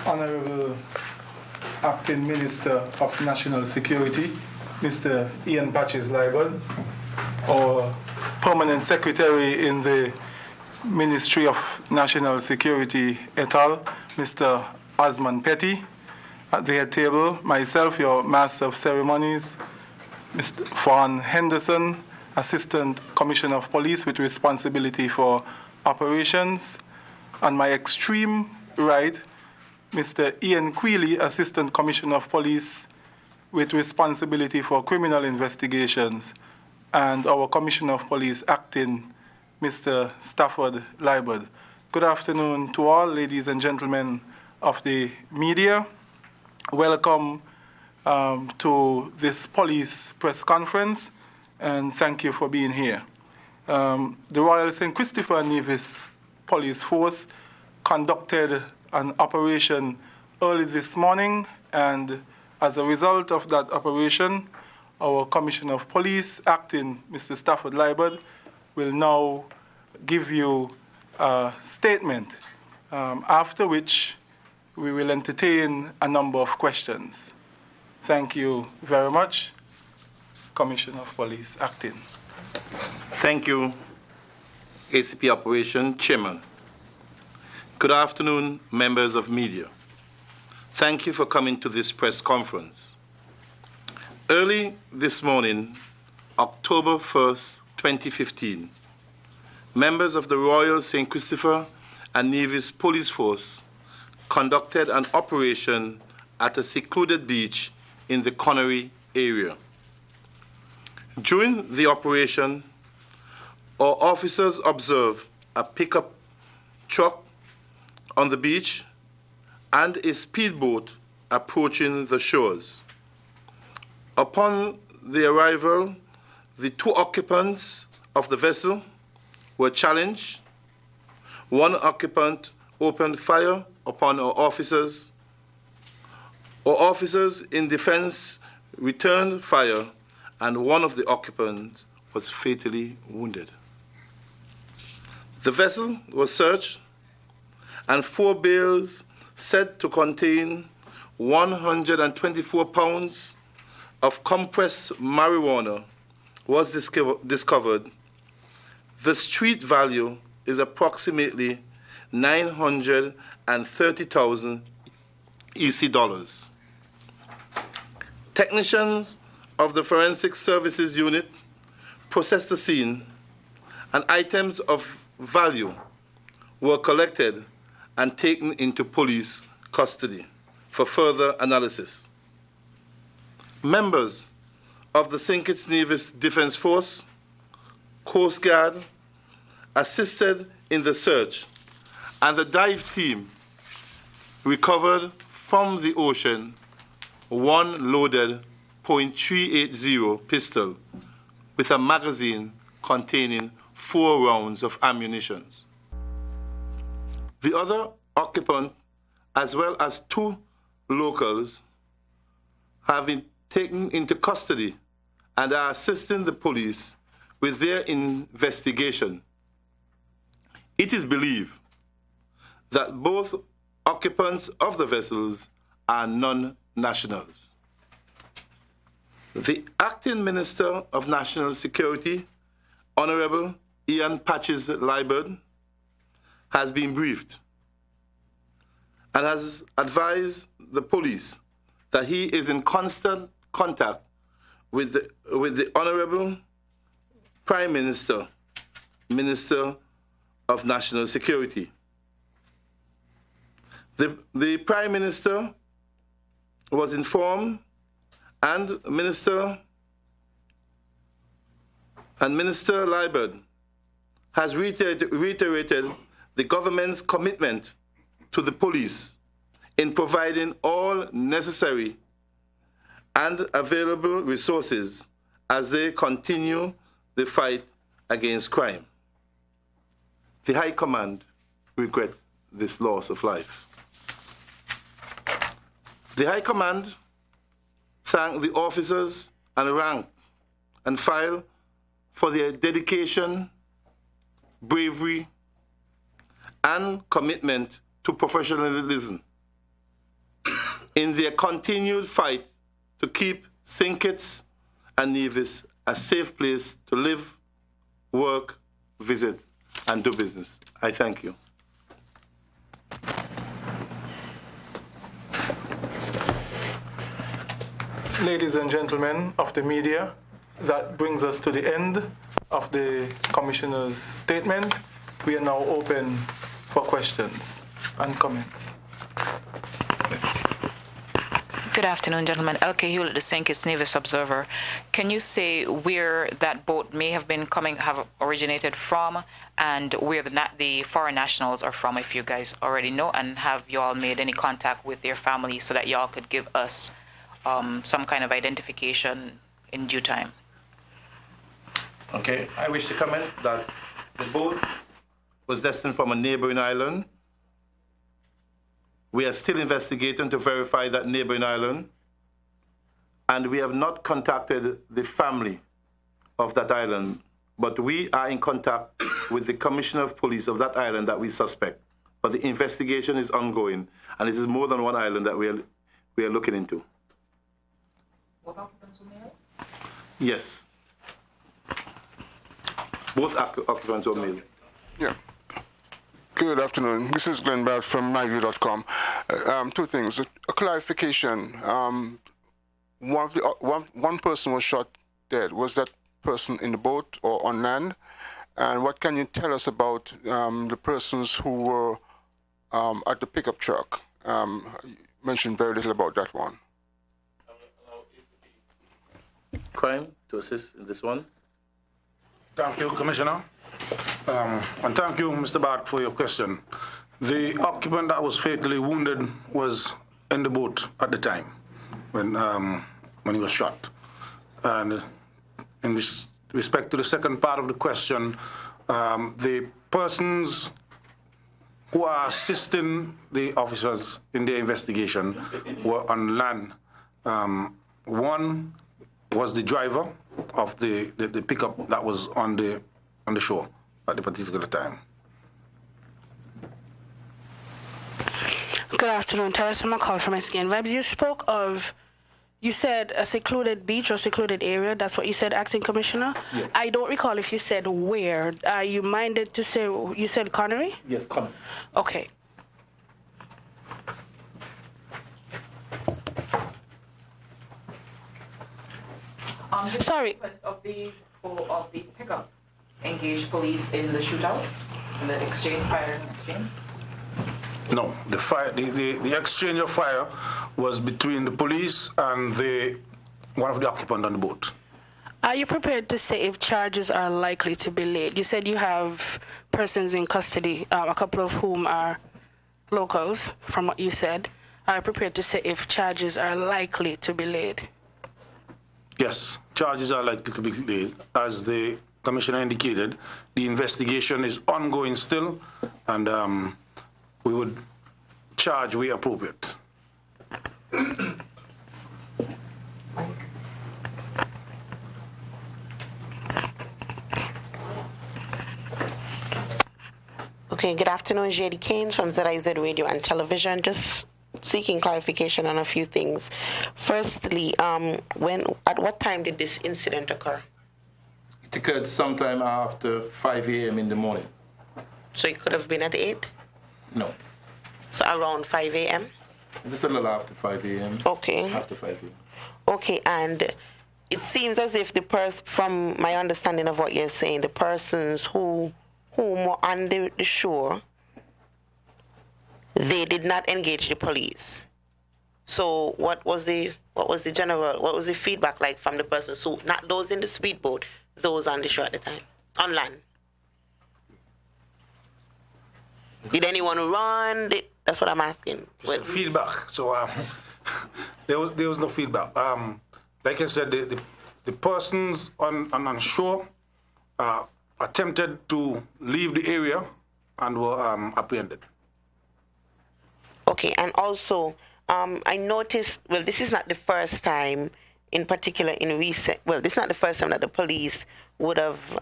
Honorable Acting Minister of National Security, Mr. Ian Patches-Liburd, our Permanent Secretary in the Ministry of National Security et al., Mr. Osman Petty. At the head table, myself, your Master of Ceremonies, Mr. Fawn Henderson, Assistant Commissioner of Police with responsibility for operations. On my extreme right, Mr. Ian Queally, Assistant Commissioner of Police with responsibility for criminal investigations, and our Commissioner of Police acting, Mr. Stafford Liburd. Good afternoon to all, ladies and gentlemen of the media. Welcome to this police press conference, and thank you for being here. The Royal St. Christopher Nevis Police Force conducted an operation early this morning, and as a result of that operation, our Commissioner of Police, acting Mr. Stafford Liburd, will now give you a statement, after which we will entertain a number of questions. Thank you very much. Commissioner of Police, acting. Thank you, ACP Operation Chairman. Good afternoon, members of media. Thank you for coming to this press conference. Early this morning, October 1st, 2015, members of the Royal St. Christopher and Nevis Police Force conducted an operation at a secluded beach in the Connery area. During the operation, our officers observed a pickup truck on the beach and a speedboat approaching the shores. Upon the arrival, the two occupants of the vessel were challenged. One occupant opened fire upon our officers. Our officers in defense returned fire, and one of the occupants was fatally wounded. The vessel was searched, and 4 bales said to contain 124 pounds of compressed marijuana was discovered. The street value is approximately 930,000 EC dollars. Technicians of the Forensic Services Unit processed the scene, and items of value were collected and taken into police custody for further analysis. Members of the St. Kitts Nevis Defense Force, Coast Guard, assisted in the search, and the dive team recovered from the ocean one loaded .380 pistol with a magazine containing 4 rounds of ammunition. The other occupant, as well as 2 locals, have been taken into custody and are assisting the police with their investigation. It is believed that both occupants of the vessels are non-nationals. The Acting Minister of National Security, Honorable Ian Patches-Liburd, has been briefed and has advised the police that he is in constant contact with the Honorable Prime Minister, Minister of National Security. The Prime Minister was informed, and Minister Liburd has reiterated the government's commitment to the police in providing all necessary and available resources as they continue the fight against crime. The High Command regret this loss of life. The High Command thank the officers and rank and file for their dedication, bravery, and commitment to professionalism in their continued fight to keep St. Kitts and Nevis a safe place to live, work, visit, and do business. I thank you. Ladies and gentlemen of the media, that brings us to the end of the Commissioner's statement. We are now open for questions and comments. Good afternoon, gentlemen. Elke Hewlett, the St. Kitts Nevis Observer. Can you say where that boat may have originated from, and where the foreign nationals are from, if you guys already know, and have you all made any contact with their families so that y'all could give us some kind of identification in due time? Okay, I wish to comment that the boat was destined from a neighboring island. We are still investigating to verify that neighboring island, and we have not contacted the family of that island, but we are in contact with the Commissioner of Police of that island that we suspect. But the investigation is ongoing, and it is more than one island that we are looking into. What occupants were male? Yes. Both occupants were male. Yeah. Good afternoon. This is Glenn Barrett from myview.com. Two things. A clarification. One person was shot dead. Was that person in the boat or on land? And what can you tell us about the persons who were at the pickup truck? You mentioned very little about that one. Crime to assist in this one. Thank you, Commissioner. And thank you, Mr. Barrett, for your question. The occupant that was fatally wounded was in the boat at the time when he was shot. And in respect to the second part of the question, the persons who are assisting the officers in their investigation were on land. One was the driver of the pickup that was on the shore at the particular time. Good afternoon, Teresa McCall from SKN Vibes. You said a secluded beach or secluded area. That's what you said, Acting Commissioner? Yeah. I don't recall if you said where. Are you minded to say, you said Connery? Yes, Connery. Okay. Sorry. Of the pickup engaged police in the shootout, in the fire exchange? No, the exchange of fire was between the police and one of the occupants on the boat. Are you prepared to say if charges are likely to be laid? You said you have persons in custody, a couple of whom are locals, from what you said. Are you prepared to say if charges are likely to be laid? Yes, charges are likely to be laid. As the Commissioner indicated, the investigation is ongoing still, and we would charge where appropriate. Okay, good afternoon, JD Keynes from ZIZ Radio and Television. Just seeking clarification on a few things. Firstly, at what time did this incident occur? It occurred sometime after 5 a.m. in the morning. So it could have been at 8? No. So around 5 a.m.? Just a little after 5 a.m. Okay. After 5 a.m. Okay, and it seems as if from my understanding of what you're saying, the persons whom were on the shore, they did not engage the police. So what was the feedback like from the persons who, not those in the speedboat, those on the shore at the time, on land? Did anyone run? That's what I'm asking. Feedback. So there was no feedback. Like I said, the persons on shore attempted to leave the area and were apprehended. Okay, and also I noticed. Well, this is not the first time, in particular this is not the first time that the police would have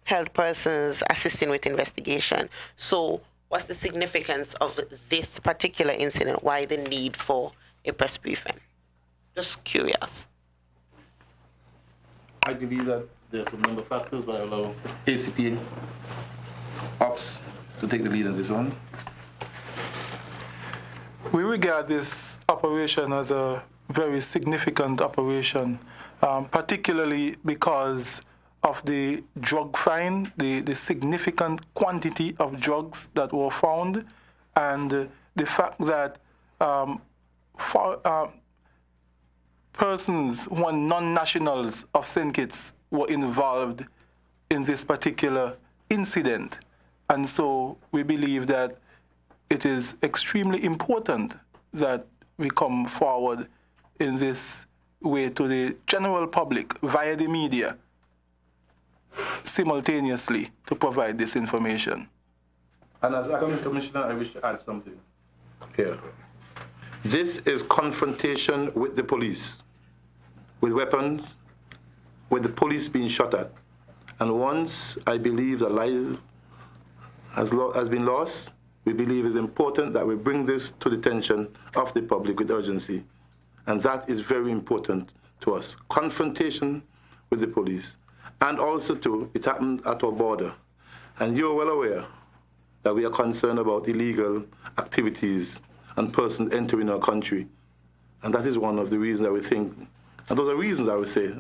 held persons assisting with investigation. So what's the significance of this particular incident? Why the need for a press briefing. Just curious. I believe that there are some number of factors, but I allow ACP Ops to take the lead on this one. We regard this operation as a very significant operation, particularly because of the drug find, the significant quantity of drugs that were found, and the fact that persons who are non-nationals of St. Kitts were involved in this particular incident. And so we believe that it is extremely important that we come forward in this way to the general public via the media simultaneously to provide this information. And as acting commissioner, I wish to add something here. This is confrontation with the police, with weapons, with the police being shot at. And once I believe the life has been lost, we believe it's important that we bring this to the attention of the public with urgency. And that is very important to us. Confrontation with the police. And also, too, it happened at our border. And you're well aware that we are concerned about illegal activities and persons entering our country. And that is one of the reasons that we think, and those are reasons I would say,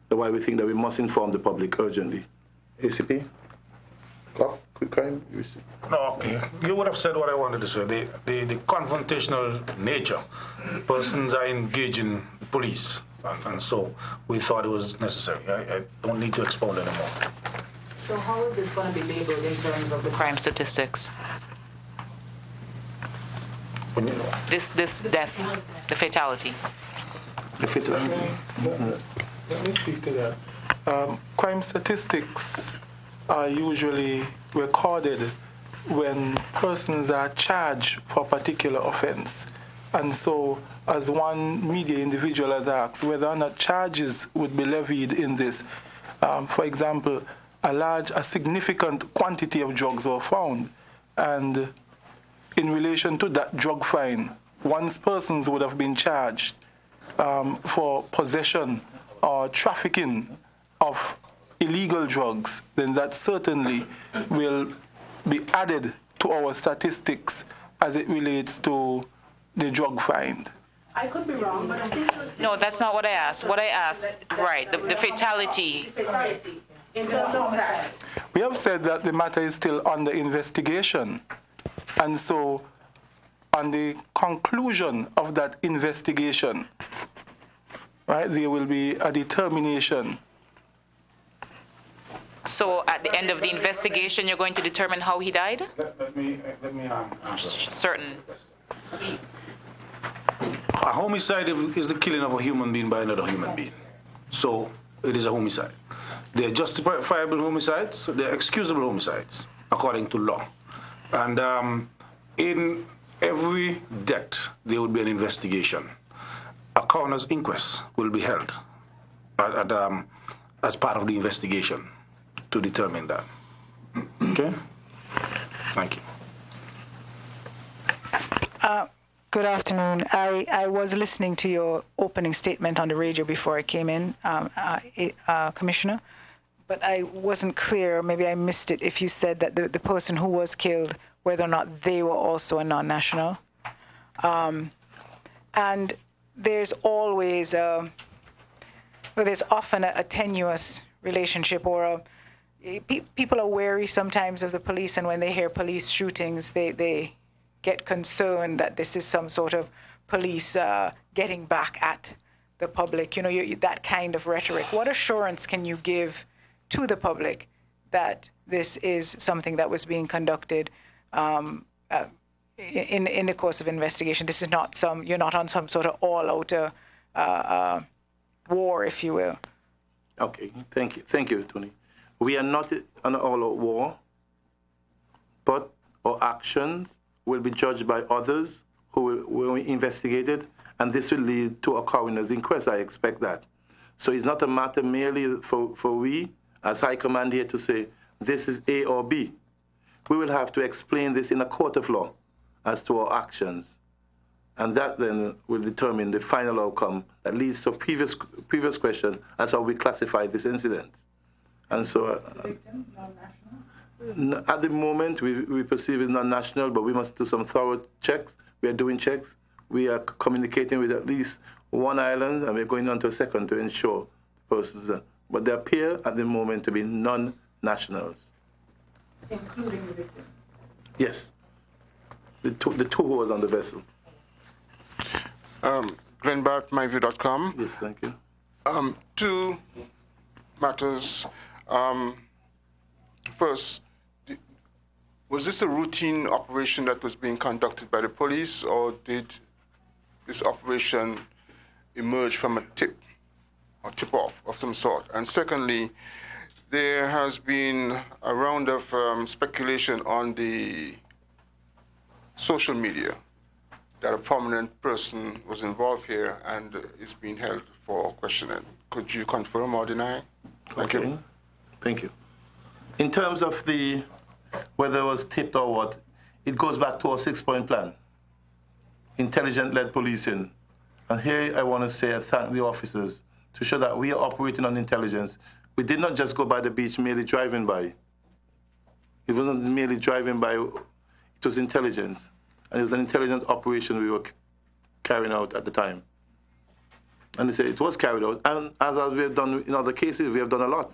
why we think that we must inform the public urgently. ACP? Quick crime? No, okay. You would have said what I wanted to say. The confrontational nature. Persons are engaging the police. And so we thought it was necessary. I don't need to expound anymore. So how is this going to be labeled in terms of the crime statistics? When you, This death, the fatality. The fatality. Let me speak to that. Crime statistics are usually recorded when persons are charged for a particular offense. And so, as one media individual has asked, whether or not charges would be levied in this. For example, a significant quantity of drugs were found. And in relation to that drug fine, once persons would have been charged for possession or trafficking of illegal drugs, then that certainly will be added to our statistics as it relates to the drug find. I could be wrong, but I think it was No, that's not what I asked. What I asked, right, the fatality. fatality. In terms of that. We have said that the matter is still under investigation. And so, on the conclusion of that investigation, right, there will be a determination. So at the end of the investigation, you're going to determine how he died? let me answer. Certain. A homicide is the killing of a human being by another human being. So it is a homicide. They're justifiable homicides, they're excusable homicides, according to law. And in every death, there would be an investigation. A coroner's inquest will be held as part of the investigation to determine that. Okay? Thank you. Good afternoon. I was listening to your opening statement on the radio before I came in, Commissioner, but I wasn't clear, maybe I missed it, if you said that the person who was killed, whether or not they were also a non-national. And there's always there's often a tenuous relationship, or people are wary sometimes of the police, and when they hear police shootings, they get concerned that this is some sort of police getting back at the public, that kind of rhetoric. What assurance can you give to the public that this is something that was being conducted in the course of investigation? This is not you're not on some sort of all-out war, if you will. Okay, thank you, Tony. We are not on an all-out war, but our actions will be judged by others who will be investigated, and this will lead to a coroner's inquest. I expect that. So it's not a matter merely for we, as High Command here, to say this is A or B. We will have to explain this in a court of law as to our actions. And that then will determine the final outcome that leads to a previous question as how we classify this incident. And so at the moment, we perceive it non-national, but we must do some thorough checks. We are doing checks. We are communicating with at least one island, and we're going on to a second to ensure persons. But they appear at the moment to be non-nationals. Including the victim? Yes. The two who was on the vessel. Glenn Bart, myview.com. Yes, thank you. Two matters. First, was this a routine operation that was being conducted by the police, or did this operation emerge from a tip-off of some sort? And secondly, there has been a round of speculation on the social media that a prominent person was involved here and is being held for questioning. Could you confirm or deny? Thank you. Thank you. In terms of whether it was tipped or what, it goes back to our 6-point plan, intelligent-led policing. And here I want to say I thank the officers to show that we are operating on intelligence. We did not just go by the beach merely driving by. It wasn't merely driving by, it was intelligence. And it was an intelligent operation we were carrying out at the time. And they say it was carried out. And as we have done in other cases, we have done a lot.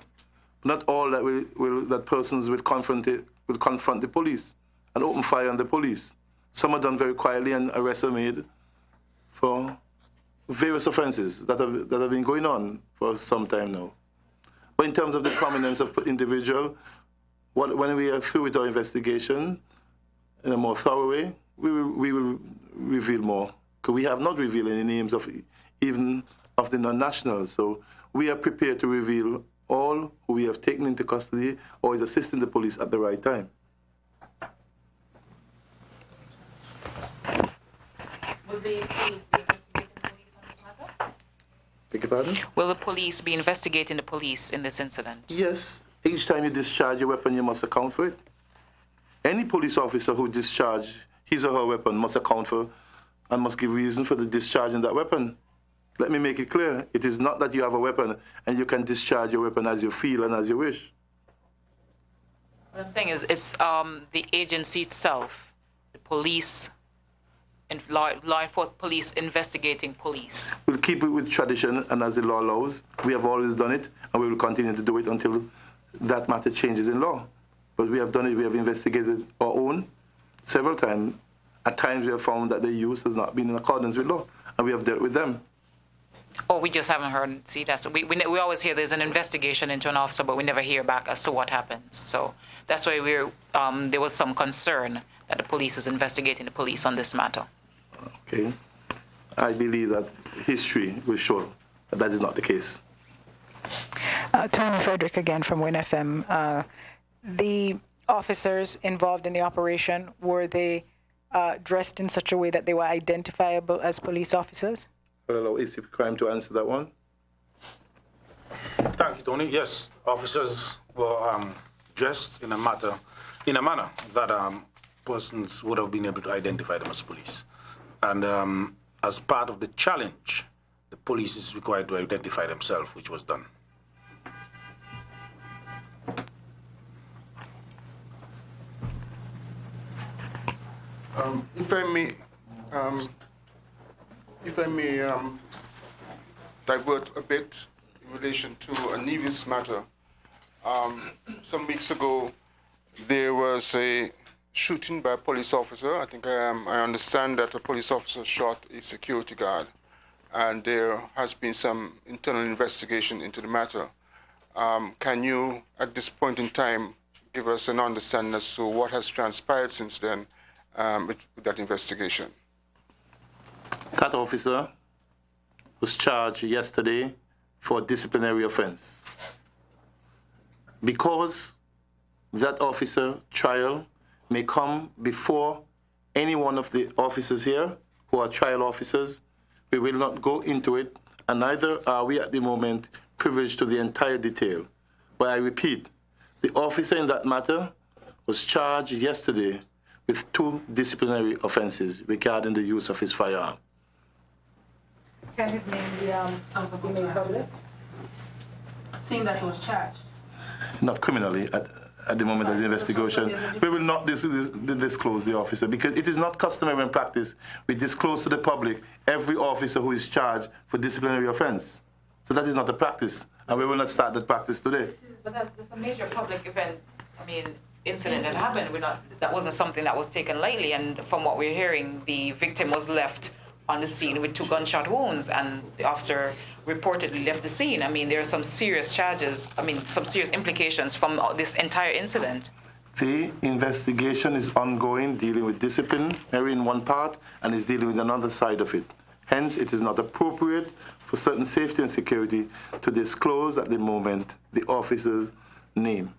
Not all that persons will confront the police and open fire on the police. Some are done very quietly and arrests are made for various offenses that have been going on for some time now. But in terms of the prominence of individual, when we are through with our investigation in a more thorough way, we will reveal more. Because we have not revealed any names even of the non-nationals. So we are prepared to reveal all who we have taken into custody or is assisting the police at the right time. Will the police be investigating the police on this matter? Beg your pardon? Will the police be investigating the police in this incident? Yes. Each time you discharge a weapon, you must account for it. Any police officer who discharges his or her weapon must account for and must give reason for the discharging that weapon. Let me make it clear. It is not that you have a weapon and you can discharge your weapon as you feel and as you wish. What I'm saying is, it's the agency itself, the police, and law enforcement police investigating police. We'll keep it with tradition and as the law allows. We have always done it and we will continue to do it until that matter changes in law. But we have done it, we have investigated our own several times. At times we have found that the use has not been in accordance with law and we have dealt with them. Oh, we just haven't heard. See, we always hear there's an investigation into an officer, but we never hear back as to what happens. So that's why there was some concern that the police is investigating the police on this matter. Okay. I believe that history will show that that is not the case. Tony Frederick again from WinFM. The officers involved in the operation, were they dressed in such a way that they were identifiable as police officers? I'll allow ACP Crime to answer that one. Thank you, Tony. Yes, officers were dressed in a manner that persons would have been able to identify them as police. And as part of the challenge, the police is required to identify themselves, which was done. If I may divert a bit in relation to a Nevis matter. Some weeks ago, there was a shooting by a police officer. I think I understand that a police officer shot a security guard, and there has been some internal investigation into the matter. Can you, at this point in time, give us an understanding as to what has transpired since then with that investigation? That officer was charged yesterday for a disciplinary offense. Because that officer trial may come before any one of the officers here who are trial officers, we will not go into it, and neither are we at the moment privileged to the entire detail. But I repeat, the officer in that matter was charged yesterday with 2 disciplinary offenses regarding the use of his firearm. Can his name be made public? Seeing that he was charged. Not criminally at the moment of the investigation. We will not disclose the officer because it is not customary in practice. We disclose to the public every officer who is charged for disciplinary offense. So that is not a practice, and we will not start that practice today. But that's a major public event, incident that happened. That wasn't something that was taken lightly, and from what we're hearing, the victim was left on the scene with 2 gunshot wounds, and the officer reportedly left the scene. There are some serious charges, some serious implications from this entire incident. The investigation is ongoing, dealing with disciplinary in one part, and is dealing with another side of it. Hence, it is not appropriate for certain safety and security to disclose at the moment the officer's name.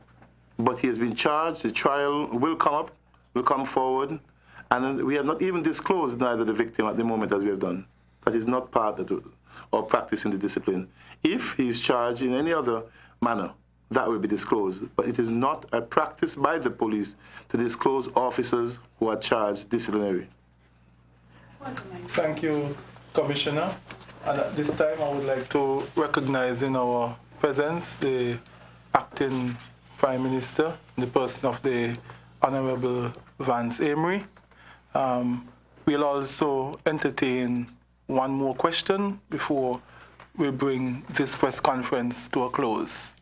But he has been charged, the trial will come forward, and we have not even disclosed neither the victim at the moment as we have done. That is not part of or practice in the discipline. If he is charged in any other manner, that will be disclosed. But it is not a practice by the police to disclose officers who are charged disciplinary. Thank you, Commissioner. And at this time, I would like to recognize in our presence the acting Prime Minister, the person of the Honorable Vance Amory. We'll also entertain one more question before we bring this press conference to a close.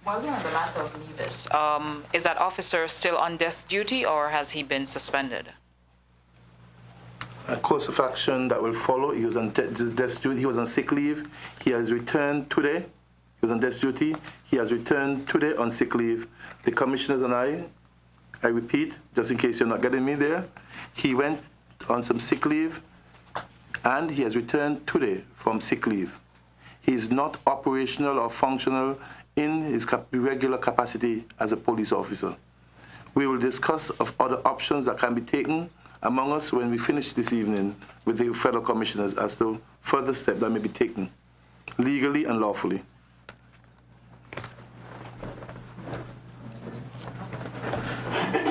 While we're on the matter of Nevis, is that officer still on desk duty or has he been suspended? A course of action that will follow. He was on desk duty. He was on sick leave. He has returned today. He was on desk duty. He has returned today on sick leave. The commissioners and I repeat, just in case you're not getting me there, he went on some sick leave, and he has returned today from sick leave. He is not operational or functional in his regular capacity as a police officer. We will discuss of other options that can be taken among us when we finish this evening with the fellow commissioners as to further steps that may be taken legally and lawfully.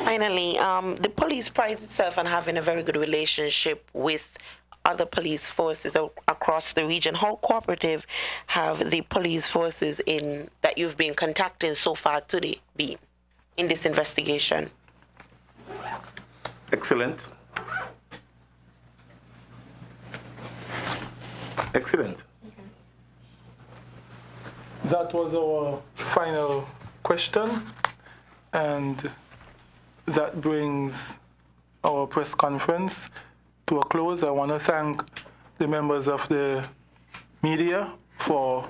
Finally, the police prides itself on having a very good relationship with other police forces across the region. How cooperative have the police forces that you've been contacting so far today been in this investigation? Excellent. Excellent. Okay. That was our final question, and that brings our press conference to a close. I want to thank the members of the media for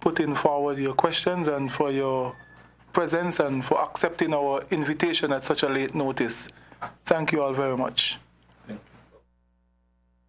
putting forward your questions and for your presence and for accepting our invitation at such a late notice. Thank you all very much.